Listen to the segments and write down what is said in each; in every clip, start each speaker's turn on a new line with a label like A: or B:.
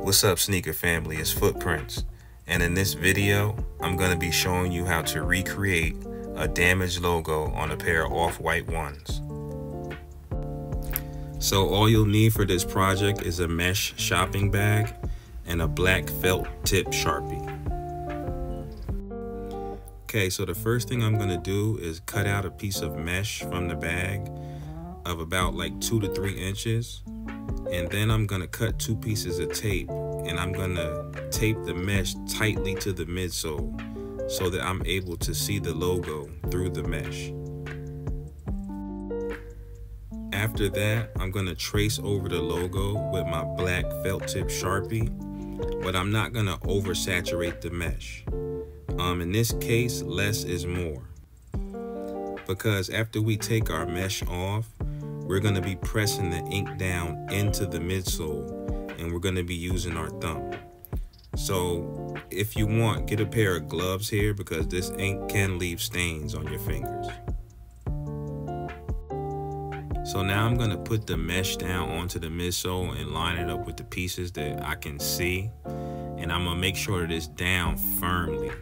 A: What's up, sneaker family? It's Footprints, and in this video I'm going to be showing you how to recreate a damaged logo on a pair of off-white ones. So all you'll need for this project is a mesh shopping bag and a black felt tip Sharpie. Okay, so the first thing I'm going to do is cut out a piece of mesh from the bag of about like 2 to 3 inches. And then I'm gonna cut 2 pieces of tape, and I'm gonna tape the mesh tightly to the midsole so that I'm able to see the logo through the mesh. After that, I'm gonna trace over the logo with my black felt tip Sharpie, but I'm not gonna oversaturate the mesh. In this case, less is more, because after we take our mesh off, we're going to be pressing the ink down into the midsole, and we're going to be using our thumb. So if you want, get a pair of gloves here, because this ink can leave stains on your fingers. So now I'm going to put the mesh down onto the midsole and line it up with the pieces that I can see, and I'm going to make sure that it's down firmly.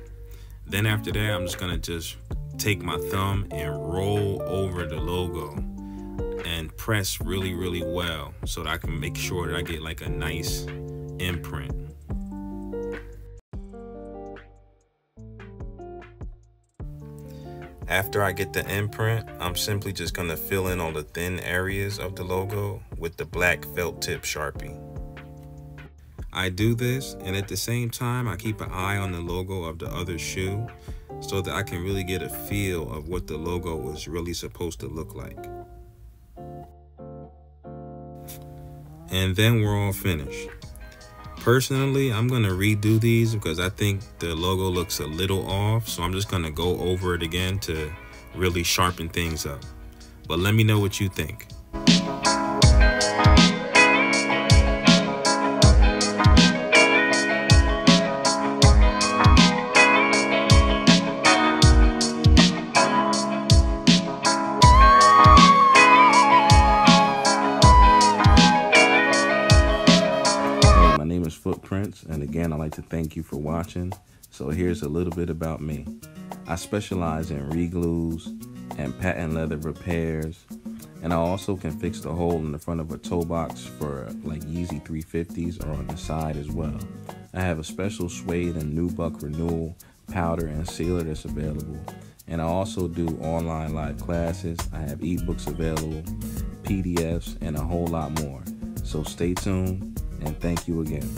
A: Then after that, I'm just going to take my thumb and roll over the logo and press really well so that I can make sure that I get like a nice imprint. After I get the imprint, I'm simply just gonna fill in all the thin areas of the logo with the black felt tip Sharpie. I do this, and at the same time I keep an eye on the logo of the other shoe so that I can really get a feel of what the logo is really supposed to look like. And then we're all finished. Personally, I'm gonna redo these because I think the logo looks a little off, so I'm just gonna go over it again to really sharpen things up. But let me know what you think. Footprints, and again, I'd like to thank you for watching. So here's a little bit about me. I specialize in reglues and patent leather repairs, and I also can fix the hole in the front of a toe box for like Yeezy 350s or on the side as well. I have a special suede and nubuck renewal powder and sealer that's available, and I also do online live classes. I have ebooks available, PDFs, and a whole lot more. So stay tuned, and thank you again.